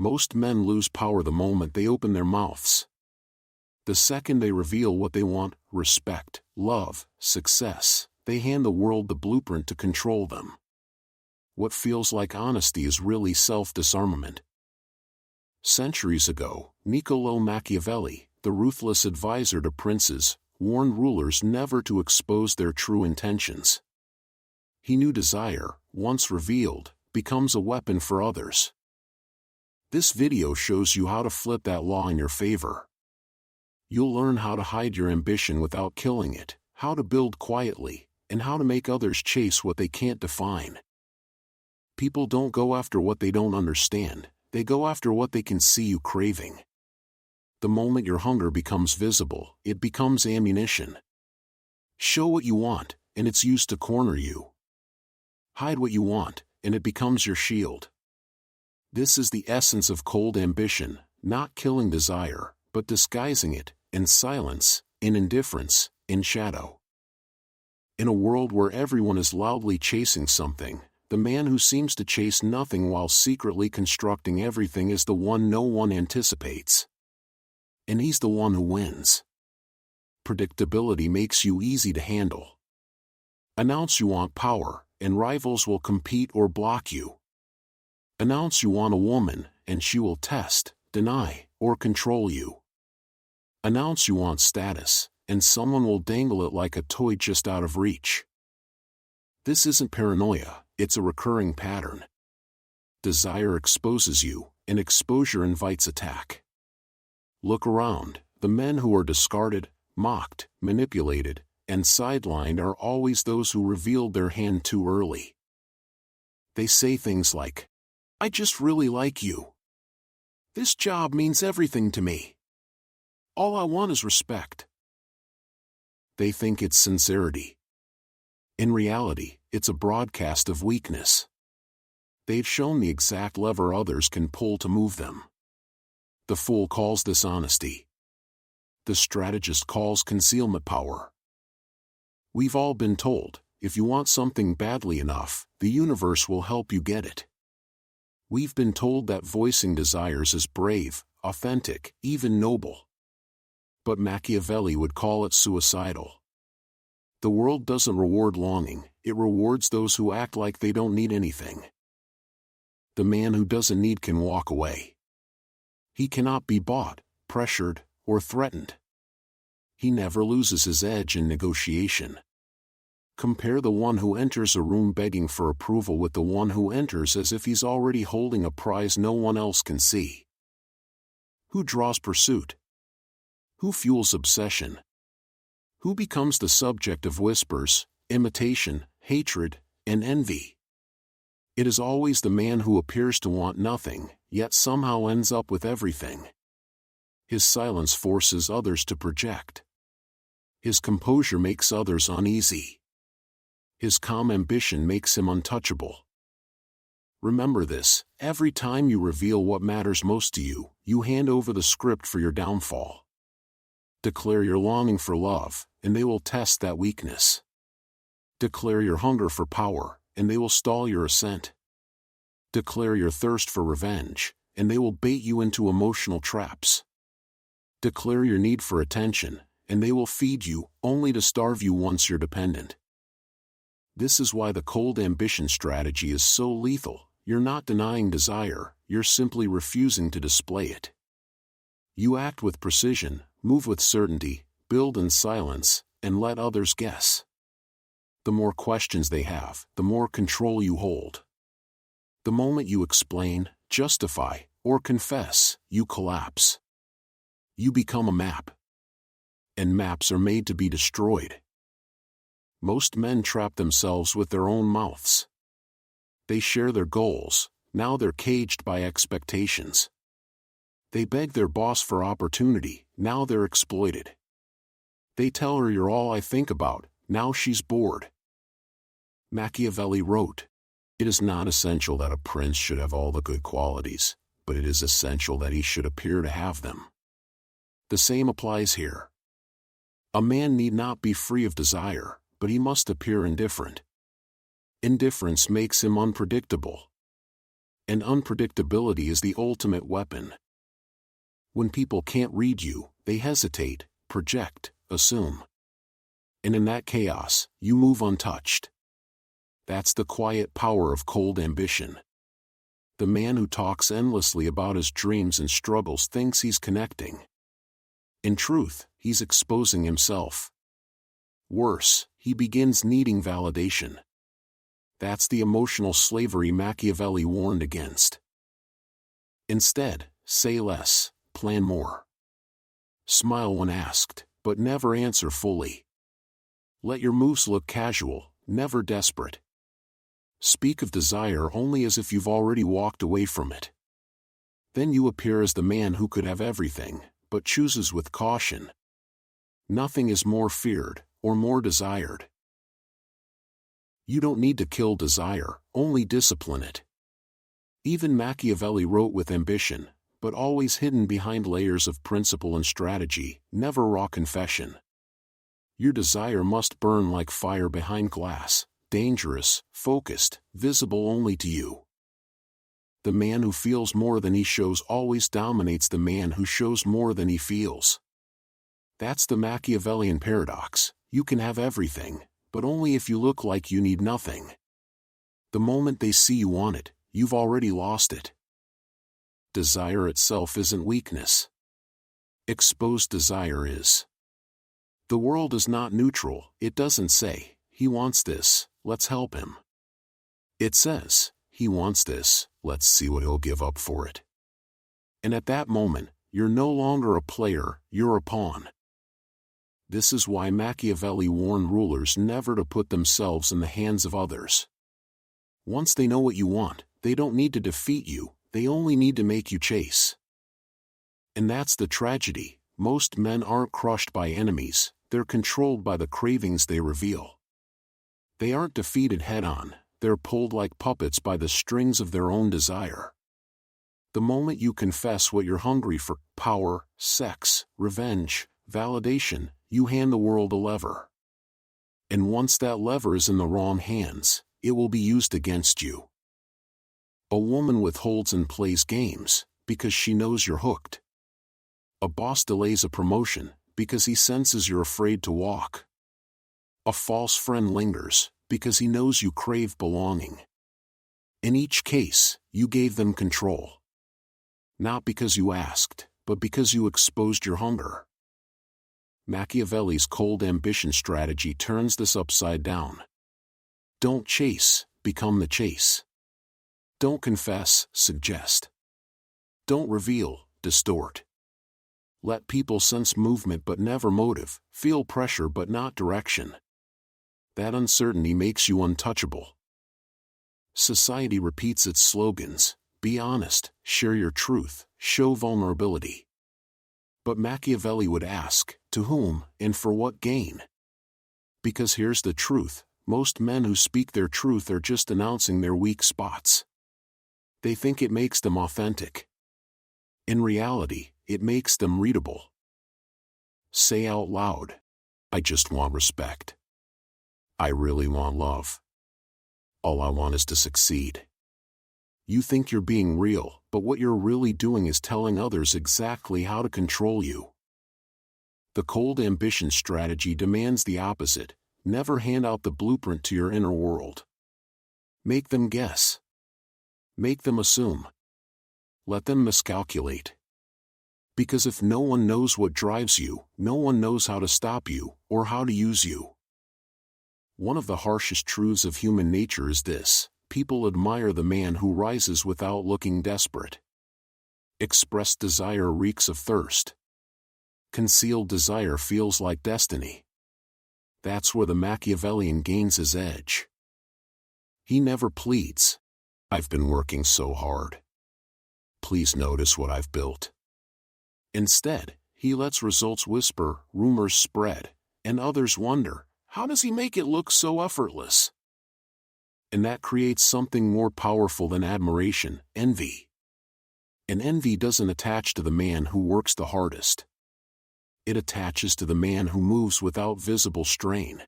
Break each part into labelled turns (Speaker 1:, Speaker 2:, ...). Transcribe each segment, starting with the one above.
Speaker 1: Most men lose power the moment they open their mouths. The second they reveal what they want, respect, love, success, they hand the world the blueprint to control them. What feels like honesty is really self-disarmament. Centuries ago, Niccolò Machiavelli, the ruthless advisor to princes, warned rulers never to expose their true intentions. He knew desire, once revealed, becomes a weapon for others. This video shows you how to flip that law in your favor. You'll learn how to hide your ambition without killing it, how to build quietly, and how to make others chase what they can't define. People don't go after what they don't understand, they go after what they can see you craving. The moment your hunger becomes visible, it becomes ammunition. Show what you want, and it's used to corner you. Hide what you want, and it becomes your shield. This is the essence of cold ambition, not killing desire, but disguising it, in silence, in indifference, in shadow. In a world where everyone is loudly chasing something, the man who seems to chase nothing while secretly constructing everything is the one no one anticipates. And he's the one who wins. Predictability makes you easy to handle. Announce you want power, and rivals will compete or block you. Announce you want a woman, and she will test, deny, or control you. Announce you want status, and someone will dangle it like a toy just out of reach. This isn't paranoia, it's a recurring pattern. Desire exposes you, and exposure invites attack. Look around, the men who are discarded, mocked, manipulated, and sidelined are always those who revealed their hand too early. They say things like, "I just really like you. This job means everything to me. All I want is respect." They think it's sincerity. In reality, it's a broadcast of weakness. They've shown the exact lever others can pull to move them. The fool calls this honesty. The strategist calls concealment power. We've all been told, if you want something badly enough, the universe will help you get it. We've been told that voicing desires is brave, authentic, even noble. But Machiavelli would call it suicidal. The world doesn't reward longing, it rewards those who act like they don't need anything. The man who doesn't need can walk away. He cannot be bought, pressured, or threatened. He never loses his edge in negotiation. Compare the one who enters a room begging for approval with the one who enters as if he's already holding a prize no one else can see. Who draws pursuit? Who fuels obsession? Who becomes the subject of whispers, imitation, hatred, and envy? It is always the man who appears to want nothing, yet somehow ends up with everything. His silence forces others to project. His composure makes others uneasy. His calm ambition makes him untouchable. Remember this, every time you reveal what matters most to you, you hand over the script for your downfall. Declare your longing for love, and they will test that weakness. Declare your hunger for power, and they will stall your ascent. Declare your thirst for revenge, and they will bait you into emotional traps. Declare your need for attention, and they will feed you, only to starve you once you're dependent. This is why the cold ambition strategy is so lethal. You're not denying desire, you're simply refusing to display it. You act with precision, move with certainty, build in silence, and let others guess. The more questions they have, the more control you hold. The moment you explain, justify, or confess, you collapse. You become a map. And maps are made to be destroyed. Most men trap themselves with their own mouths. They share their goals, now they're caged by expectations. They beg their boss for opportunity, now they're exploited. They tell her you're all I think about, now she's bored. Machiavelli wrote, "It is not essential that a prince should have all the good qualities, but it is essential that he should appear to have them." The same applies here. A man need not be free of desire, but he must appear indifferent. Indifference makes him unpredictable. And unpredictability is the ultimate weapon. When people can't read you, they hesitate, project, assume. And in that chaos, you move untouched. That's the quiet power of cold ambition. The man who talks endlessly about his dreams and struggles thinks he's connecting. In truth, he's exposing himself. Worse, he begins needing validation. That's the emotional slavery Machiavelli warned against. Instead, say less, plan more. Smile when asked, but never answer fully. Let your moves look casual, never desperate. Speak of desire only as if you've already walked away from it. Then you appear as the man who could have everything, but chooses with caution. Nothing is more feared, or more desired. You don't need to kill desire, only discipline it. Even Machiavelli wrote with ambition, but always hidden behind layers of principle and strategy, never raw confession. Your desire must burn like fire behind glass, dangerous, focused, visible only to you. The man who feels more than he shows always dominates the man who shows more than he feels. That's the Machiavellian paradox. You can have everything, but only if you look like you need nothing. The moment they see you want it, you've already lost it. Desire itself isn't weakness. Exposed desire is. The world is not neutral. It doesn't say, he wants this, let's help him. It says, he wants this, let's see what he'll give up for it. And at that moment, you're no longer a player, you're a pawn. This is why Machiavelli warned rulers never to put themselves in the hands of others. Once they know what you want, they don't need to defeat you, they only need to make you chase. And that's the tragedy. Most men aren't crushed by enemies, they're controlled by the cravings they reveal. They aren't defeated head-on, they're pulled like puppets by the strings of their own desire. The moment you confess what you're hungry for, power, sex, revenge, validation, you hand the world a lever. And once that lever is in the wrong hands, it will be used against you. A woman withholds and plays games, because she knows you're hooked. A boss delays a promotion, because he senses you're afraid to walk. A false friend lingers, because he knows you crave belonging. In each case, you gave them control. Not because you asked, but because you exposed your hunger. Machiavelli's cold ambition strategy turns this upside down. Don't chase, become the chase. Don't confess, suggest. Don't reveal, distort. Let people sense movement but never motive, feel pressure but not direction. That uncertainty makes you untouchable. Society repeats its slogans: be honest, share your truth, show vulnerability. But Machiavelli would ask, to whom, and for what gain? Because here's the truth, most men who speak their truth are just announcing their weak spots. They think it makes them authentic. In reality, it makes them readable. Say out loud, I just want respect. I really want love. All I want is to succeed. You think you're being real, but what you're really doing is telling others exactly how to control you. The cold ambition strategy demands the opposite. Never hand out the blueprint to your inner world. Make them guess. Make them assume. Let them miscalculate. Because if no one knows what drives you, no one knows how to stop you, or how to use you. One of the harshest truths of human nature is this: people admire the man who rises without looking desperate. Expressed desire reeks of thirst. Concealed desire feels like destiny. That's where the Machiavellian gains his edge. He never pleads, I've been working so hard. Please notice what I've built. Instead, he lets results whisper, rumors spread, and others wonder, how does he make it look so effortless? And that creates something more powerful than admiration: envy. And envy doesn't attach to the man who works the hardest. It attaches to the man who moves without visible strain.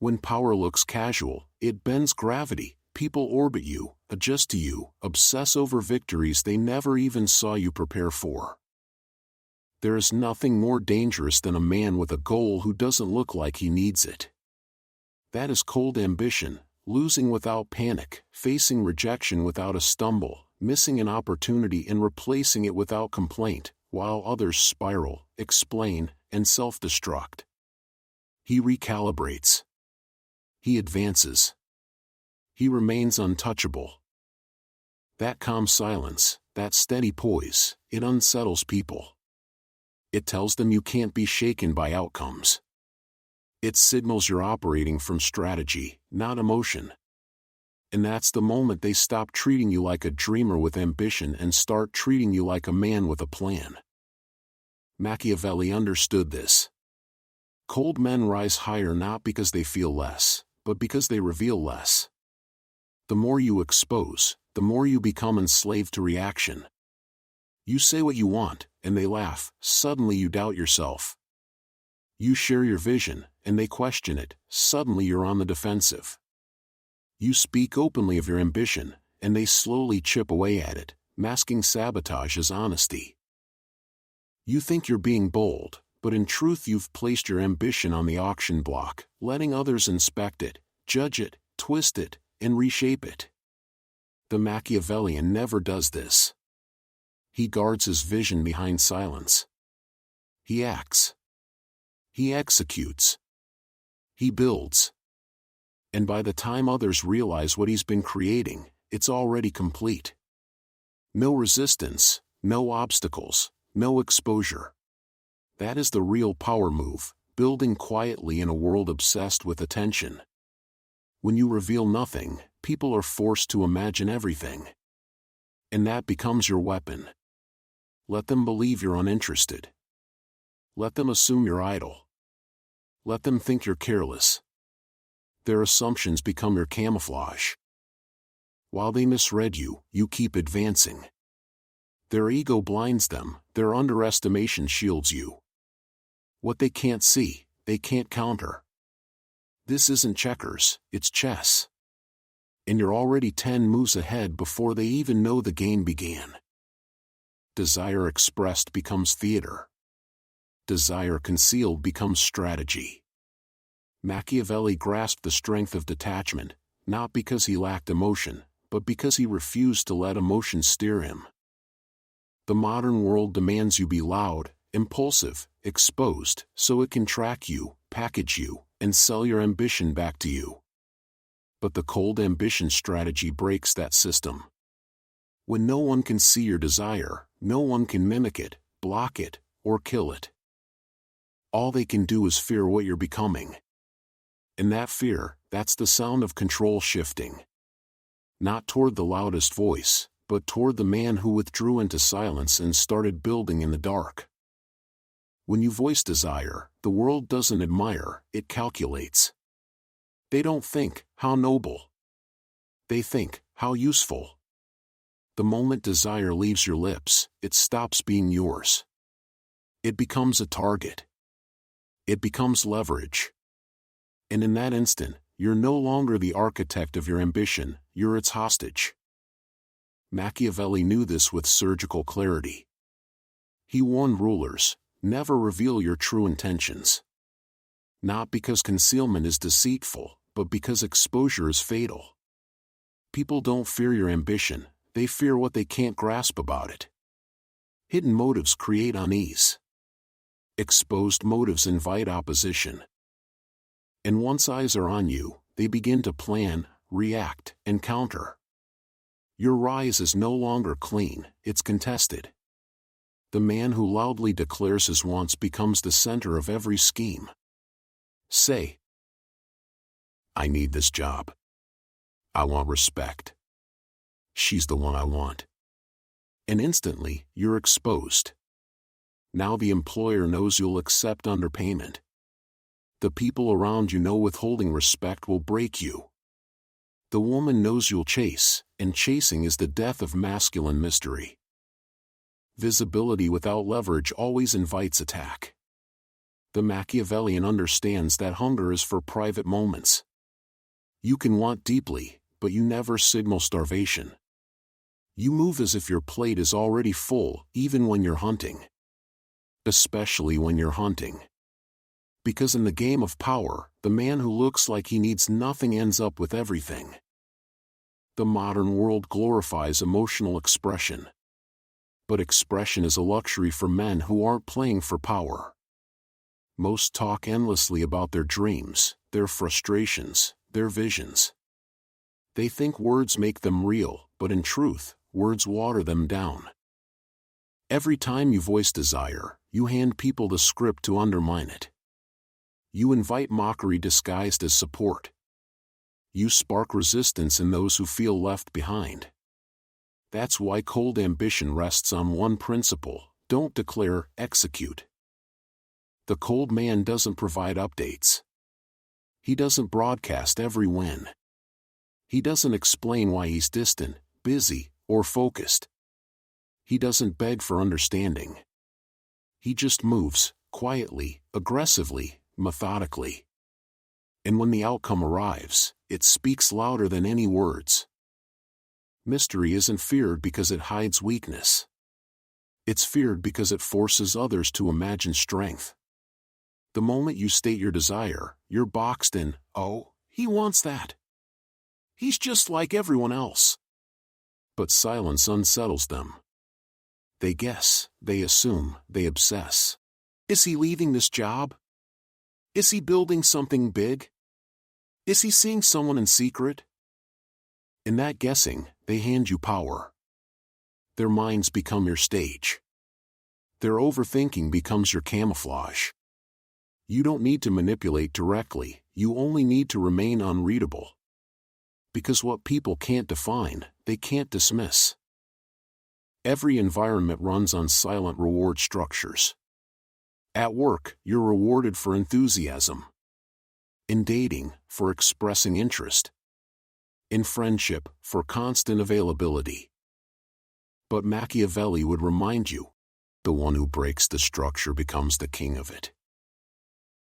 Speaker 1: When power looks casual, it bends gravity. People orbit you, adjust to you, obsess over victories they never even saw you prepare for. There is nothing more dangerous than a man with a goal who doesn't look like he needs it. That is cold ambition, losing without panic, facing rejection without a stumble, missing an opportunity and replacing it without complaint, while others spiral, explain, and self-destruct. He recalibrates. He advances. He remains untouchable. That calm silence, that steady poise, it unsettles people. It tells them you can't be shaken by outcomes. It signals you're operating from strategy, not emotion. And that's the moment they stop treating you like a dreamer with ambition and start treating you like a man with a plan. Machiavelli understood this. Cold men rise higher not because they feel less, but because they reveal less. The more you expose, the more you become enslaved to reaction. You say what you want, and they laugh. Suddenly you doubt yourself. You share your vision, and they question it. Suddenly you're on the defensive. You speak openly of your ambition, and they slowly chip away at it, masking sabotage as honesty. You think you're being bold, but in truth you've placed your ambition on the auction block, letting others inspect it, judge it, twist it, and reshape it. The Machiavellian never does this. He guards his vision behind silence. He acts. He executes. He builds. And by the time others realize what he's been creating, it's already complete. No resistance, no obstacles, no exposure. That is the real power move, building quietly in a world obsessed with attention. When you reveal nothing, people are forced to imagine everything. And that becomes your weapon. Let them believe you're uninterested. Let them assume you're idle. Let them think you're careless. Their assumptions become your camouflage. While they misread you, you keep advancing. Their ego blinds them, their underestimation shields you. What they can't see, they can't counter. This isn't checkers, it's chess. And you're already 10 moves ahead before they even know the game began. Desire expressed becomes theater. Desire concealed becomes strategy. Machiavelli grasped the strength of detachment, not because he lacked emotion, but because he refused to let emotion steer him. The modern world demands you be loud, impulsive, exposed, so it can track you, package you, and sell your ambition back to you. But the cold ambition strategy breaks that system. When no one can see your desire, no one can mimic it, block it, or kill it. All they can do is fear what you're becoming. And that fear, that's the sound of control shifting. Not toward the loudest voice, but toward the man who withdrew into silence and started building in the dark. When you voice desire, the world doesn't admire, it calculates. They don't think, how noble. They think, how useful. The moment desire leaves your lips, it stops being yours. It becomes a target. It becomes leverage. And in that instant, you're no longer the architect of your ambition, you're its hostage. Machiavelli knew this with surgical clarity. He warned rulers, never reveal your true intentions. Not because concealment is deceitful, but because exposure is fatal. People don't fear your ambition, they fear what they can't grasp about it. Hidden motives create unease. Exposed motives invite opposition. And once eyes are on you, they begin to plan, react, and counter. Your rise is no longer clean, it's contested. The man who loudly declares his wants becomes the center of every scheme. Say, I need this job. I want respect. She's the one I want. And instantly, you're exposed. Now the employer knows you'll accept underpayment. The people around you know withholding respect will break you. The woman knows you'll chase, and chasing is the death of masculine mystery. Visibility without leverage always invites attack. The Machiavellian understands that hunger is for private moments. You can want deeply, but you never signal starvation. You move as if your plate is already full, even when you're hunting. Especially when you're hunting. Because in the game of power, the man who looks like he needs nothing ends up with everything. The modern world glorifies emotional expression. But expression is a luxury for men who aren't playing for power. Most talk endlessly about their dreams, their frustrations, their visions. They think words make them real, but in truth, words water them down. Every time you voice desire, you hand people the script to undermine it. You invite mockery disguised as support. You spark resistance in those who feel left behind. That's why cold ambition rests on one principle: don't declare, execute. The cold man doesn't provide updates. He doesn't broadcast every win. He doesn't explain why he's distant, busy, or focused. He doesn't beg for understanding. He just moves, quietly, aggressively, methodically. And when the outcome arrives, it speaks louder than any words. Mystery isn't feared because it hides weakness. It's feared because it forces others to imagine strength. The moment you state your desire, you're boxed in, "Oh, he wants that. He's just like everyone else." But silence unsettles them. They guess, they assume, they obsess. Is he leaving this job? Is he building something big? Is he seeing someone in secret? In that guessing, they hand you power. Their minds become your stage. Their overthinking becomes your camouflage. You don't need to manipulate directly, you only need to remain unreadable. Because what people can't define, they can't dismiss. Every environment runs on silent reward structures. At work, you're rewarded for enthusiasm. In dating, for expressing interest. In friendship, for constant availability. But Machiavelli would remind you, the one who breaks the structure becomes the king of it.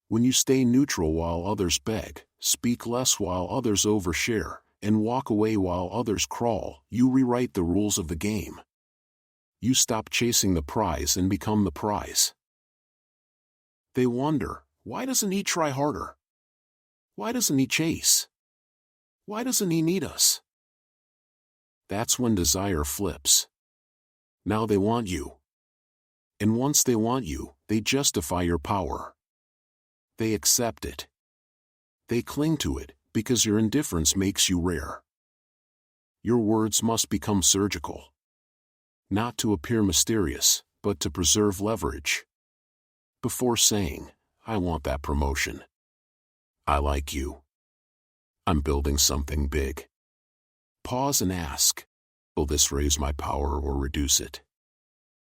Speaker 1: When you stay neutral while others beg, speak less while others overshare, and walk away while others crawl, you rewrite the rules of the game. You stop chasing the prize and become the prize. They wonder, why doesn't he try harder? Why doesn't he chase? Why doesn't he need us? That's when desire flips. Now they want you. And once they want you, they justify your power. They accept it. They cling to it, because your indifference makes you rare. Your words must become surgical. Not to appear mysterious, but to preserve leverage. Before saying, "I want that promotion. I like you. I'm building something big." Pause and ask, will this raise my power or reduce it?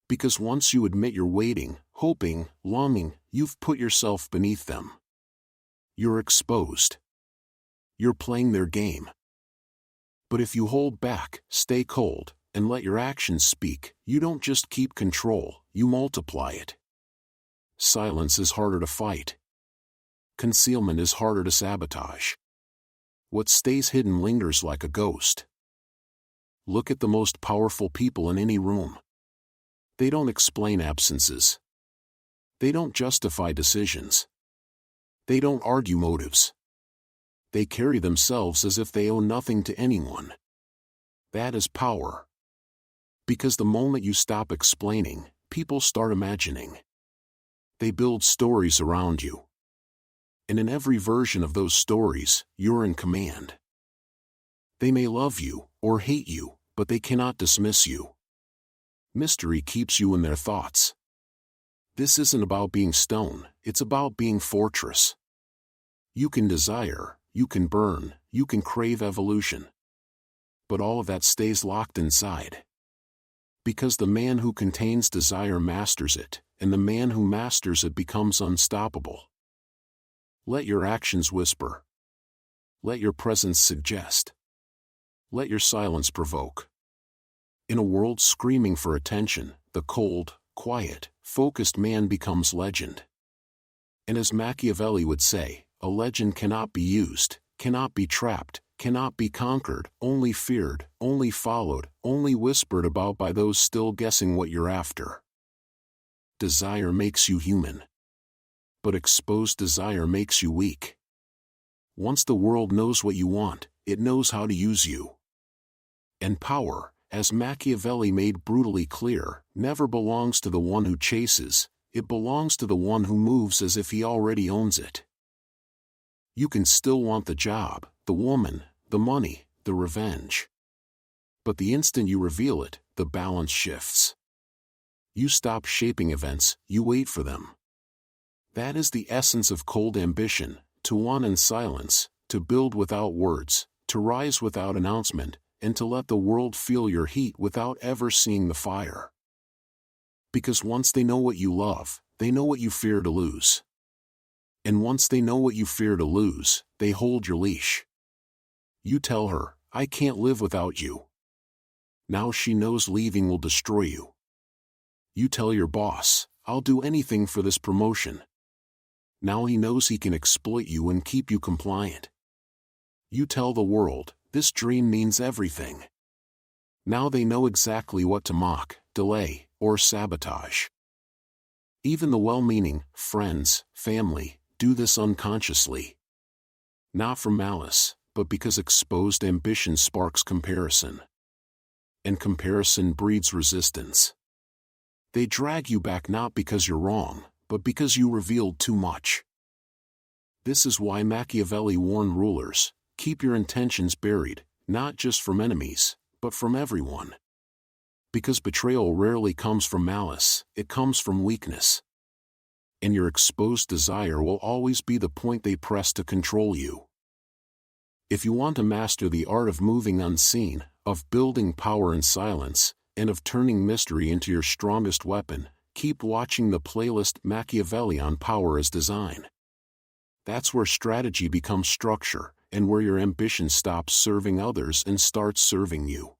Speaker 1: Because once you admit you're waiting, hoping, longing, you've put yourself beneath them. You're exposed. You're playing their game. But if you hold back, stay cold, and let your actions speak, you don't just keep control, you multiply it. Silence is harder to fight. Concealment is harder to sabotage. What stays hidden lingers like a ghost. Look at the most powerful people in any room. They don't explain absences. They don't justify decisions. They don't argue motives. They carry themselves as if they owe nothing to anyone. That is power. Because the moment you stop explaining, people start imagining. They build stories around you. And in every version of those stories, you're in command. They may love you, or hate you, but they cannot dismiss you. Mystery keeps you in their thoughts. This isn't about being stone, it's about being fortress. You can desire, you can burn, you can crave evolution. But all of that stays locked inside. Because the man who contains desire masters it, and the man who masters it becomes unstoppable. Let your actions whisper. Let your presence suggest. Let your silence provoke. In a world screaming for attention, the cold, quiet, focused man becomes legend. And as Machiavelli would say, a legend cannot be used, cannot be trapped, cannot be conquered, only feared, only followed, only whispered about by those still guessing what you're after. Desire makes you human. But exposed desire makes you weak. Once the world knows what you want, it knows how to use you. And power, as Machiavelli made brutally clear, never belongs to the one who chases, it belongs to the one who moves as if he already owns it. You can still want the job, the woman, the money, the revenge. But the instant you reveal it, the balance shifts. You stop shaping events, you wait for them. That is the essence of cold ambition, to want in silence, to build without words, to rise without announcement, and to let the world feel your heat without ever seeing the fire. Because once they know what you love, they know what you fear to lose. And once they know what you fear to lose, they hold your leash. You tell her, I can't live without you. Now she knows leaving will destroy you. You tell your boss, I'll do anything for this promotion. Now he knows he can exploit you and keep you compliant. You tell the world, this dream means everything. Now they know exactly what to mock, delay, or sabotage. Even the well-meaning friends, family, do this unconsciously. Not from malice, but because exposed ambition sparks comparison. And comparison breeds resistance. They drag you back not because you're wrong, but because you revealed too much. This is why Machiavelli warned rulers, keep your intentions buried, not just from enemies, but from everyone. Because betrayal rarely comes from malice, it comes from weakness. And your exposed desire will always be the point they press to control you. If you want to master the art of moving unseen, of building power in silence, and of turning mystery into your strongest weapon, keep watching the playlist Machiavelli on Power as Design. That's where strategy becomes structure, and where your ambition stops serving others and starts serving you.